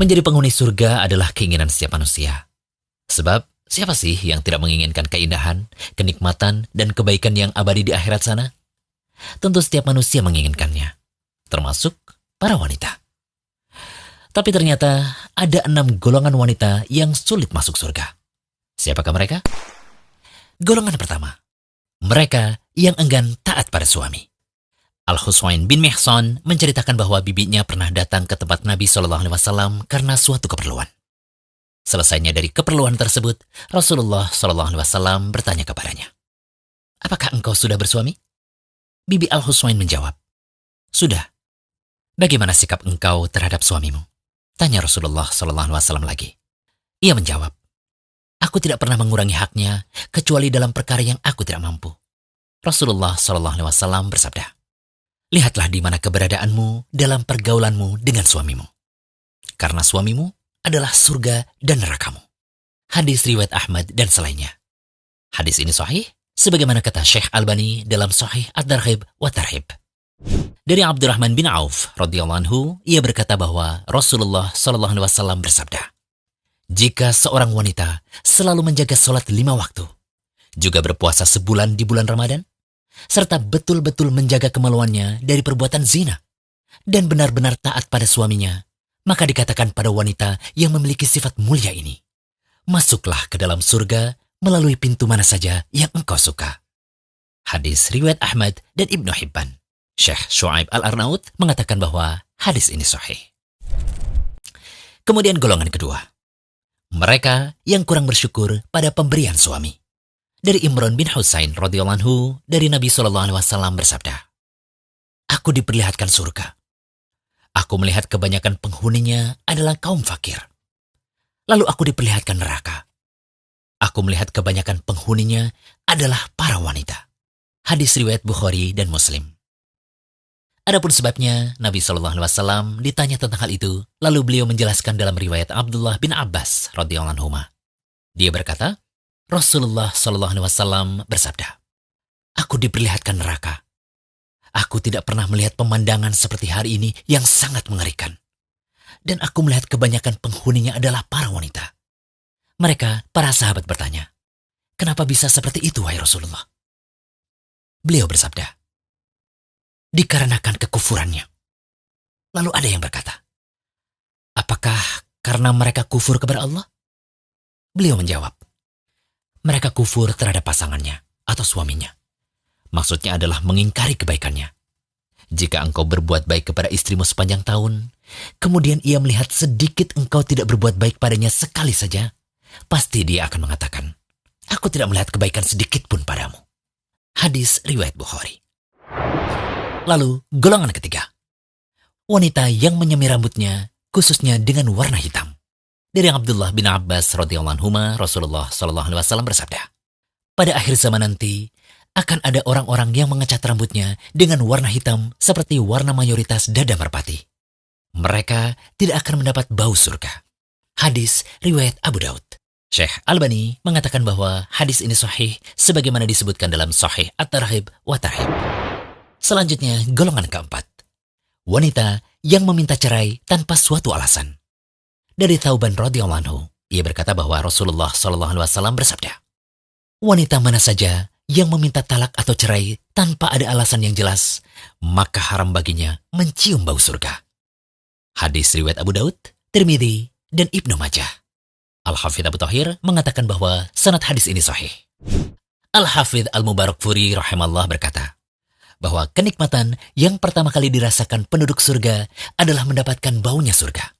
Menjadi penghuni surga adalah keinginan setiap manusia. Sebab, siapa sih yang tidak menginginkan keindahan, kenikmatan, dan kebaikan yang abadi di akhirat sana? Tentu setiap manusia menginginkannya, termasuk para wanita. Tapi ternyata ada 6 golongan wanita yang sulit masuk surga. Siapakah mereka? Golongan pertama, mereka yang enggan taat pada suami. Al-Husain bin Mihsan menceritakan bahwa bibinya pernah datang ke tempat Nabi SAW karena suatu keperluan. Selesainya dari keperluan tersebut, Rasulullah SAW bertanya kepadanya, "Apakah engkau sudah bersuami?" Bibi Al-Husain menjawab, "Sudah." "Bagaimana sikap engkau terhadap suamimu?" tanya Rasulullah SAW lagi. Ia menjawab, "Aku tidak pernah mengurangi haknya kecuali dalam perkara yang aku tidak mampu." Rasulullah SAW bersabda, "Lihatlah di mana keberadaanmu dalam pergaulanmu dengan suamimu. Karena suamimu adalah surga dan nerakamu." Hadis riwayat Ahmad dan selainnya. Hadis ini sahih, sebagaimana kata Syekh Albani dalam Sahih At-Targhib wa Tarhib. Dari Abdurrahman bin Auf radhiyallahu anhu, ia berkata bahwa Rasulullah SAW bersabda, "Jika seorang wanita selalu menjaga sholat 5 waktu, juga berpuasa sebulan di bulan Ramadan, serta betul-betul menjaga kemaluannya dari perbuatan zina, dan benar-benar taat pada suaminya, maka dikatakan pada wanita yang memiliki sifat mulia ini, masuklah ke dalam surga melalui pintu mana saja yang engkau suka." Hadis riwayat Ahmad dan Ibnu Hibban. Syekh Shu'aib Al-Arnaud mengatakan bahwa hadis ini sahih. Kemudian golongan kedua, mereka yang kurang bersyukur pada pemberian suami. Dari Imran bin Husain radhiyallahu anhu, dari Nabi SAW bersabda, "Aku diperlihatkan surga. Aku melihat kebanyakan penghuninya adalah kaum fakir. Lalu aku diperlihatkan neraka. Aku melihat kebanyakan penghuninya adalah para wanita." Hadis riwayat Bukhari dan Muslim. Adapun sebabnya, Nabi SAW ditanya tentang hal itu, lalu beliau menjelaskan dalam riwayat Abdullah bin Abbas radhiyallahu anhu. Dia berkata, Rasulullah SAW bersabda, "Aku diperlihatkan neraka. Aku tidak pernah melihat pemandangan seperti hari ini yang sangat mengerikan. Dan aku melihat kebanyakan penghuninya adalah para wanita." Mereka, para sahabat bertanya, "Kenapa bisa seperti itu, wahai Rasulullah?" Beliau bersabda, "Dikarenakan kekufurannya." Lalu ada yang berkata, "Apakah karena mereka kufur kepada Allah?" Beliau menjawab, "Mereka kufur terhadap pasangannya atau suaminya. Maksudnya adalah mengingkari kebaikannya. Jika engkau berbuat baik kepada istrimu sepanjang tahun, kemudian ia melihat sedikit engkau tidak berbuat baik padanya sekali saja, pasti dia akan mengatakan, 'Aku tidak melihat kebaikan sedikit pun padamu.'" Hadis riwayat Bukhari. Lalu golongan ketiga, wanita yang menyemir rambutnya khususnya dengan warna hitam. Dari Abdullah bin Abbas radhiyallahu anhu, Rasulullah SAW bersabda, "Pada akhir zaman nanti akan ada orang-orang yang mengecat rambutnya dengan warna hitam seperti warna mayoritas dada merpati. Mereka tidak akan mendapat bau surga." Hadis riwayat Abu Daud. Syekh Albani mengatakan bahwa hadis ini sahih sebagaimana disebutkan dalam Sahih At-Targhib wa Tarhib. Selanjutnya, golongan keempat, wanita yang meminta cerai tanpa suatu alasan. Dari Thauban radhiyallahu anhu, ia berkata bahwa Rasulullah SAW bersabda, "Wanita mana saja yang meminta talak atau cerai tanpa ada alasan yang jelas, maka haram baginya mencium bau surga." Hadis riwayat Abu Daud, Tirmidzi, dan Ibnu Majah. Al-Hafidh Abu Thahir mengatakan bahwa sanad hadis ini sahih. Al-Hafidh Al-Mubarakfuri rahimallah berkata, bahwa kenikmatan yang pertama kali dirasakan penduduk surga adalah mendapatkan baunya surga.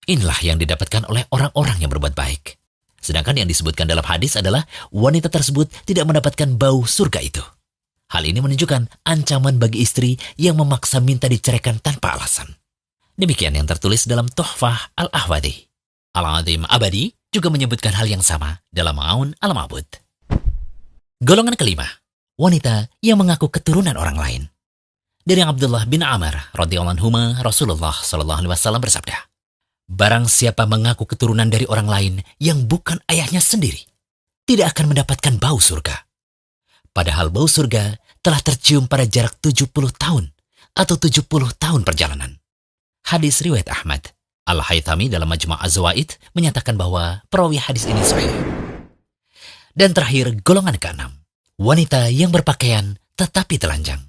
Inilah yang didapatkan oleh orang-orang yang berbuat baik. Sedangkan yang disebutkan dalam hadis adalah wanita tersebut tidak mendapatkan bau surga itu. Hal ini menunjukkan ancaman bagi istri yang memaksa minta diceraikan tanpa alasan. Demikian yang tertulis dalam Tuhfah Al-Ahwadi. Al-Azim Abadi juga menyebutkan hal yang sama dalam Ma'un Al-Ma'bud. Golongan kelima, wanita yang mengaku keturunan orang lain. Dari Abdullah bin Amr radhiyallahu anhu, Rasulullah SAW bersabda, "Barang siapa mengaku keturunan dari orang lain yang bukan ayahnya sendiri, tidak akan mendapatkan bau surga. Padahal bau surga telah tercium pada jarak 70 tahun atau 70 tahun perjalanan." Hadis riwayat Ahmad. Al-Haythami dalam Majma' Az-Zawaid menyatakan bahwa perawi hadis ini sahih. Dan terakhir, golongan keenam, wanita yang berpakaian tetapi telanjang.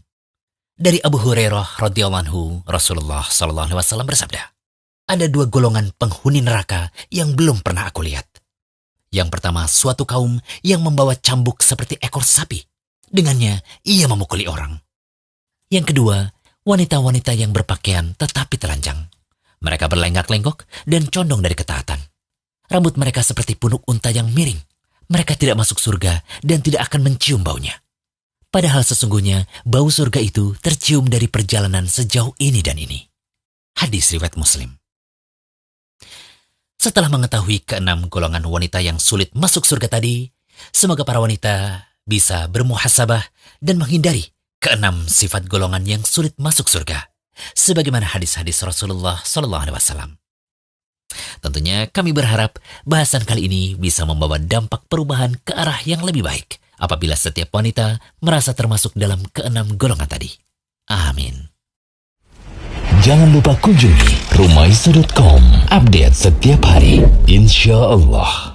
Dari Abu Hurairah radhiyallahu anhu, Rasulullah SAW bersabda, ada dua golongan penghuni neraka yang belum pernah aku lihat. Yang pertama, suatu kaum yang membawa cambuk seperti ekor sapi. Dengannya, ia memukuli orang. Yang kedua, wanita-wanita yang berpakaian tetapi telanjang. Mereka berlenggak-lenggok dan condong dari ketaatan. Rambut mereka seperti punuk unta yang miring. Mereka tidak masuk surga dan tidak akan mencium baunya. Padahal sesungguhnya bau surga itu tercium dari perjalanan sejauh ini dan ini. Hadis riwayat Muslim. Setelah mengetahui keenam golongan wanita yang sulit masuk surga tadi, semoga para wanita bisa bermuhasabah dan menghindari keenam sifat golongan yang sulit masuk surga, sebagaimana hadis-hadis Rasulullah SAW. Tentunya kami berharap bahasan kali ini bisa membawa dampak perubahan ke arah yang lebih baik apabila setiap wanita merasa termasuk dalam keenam golongan tadi. Amin. Jangan lupa kunjungi rumaiso.com, update setiap hari, insya Allah.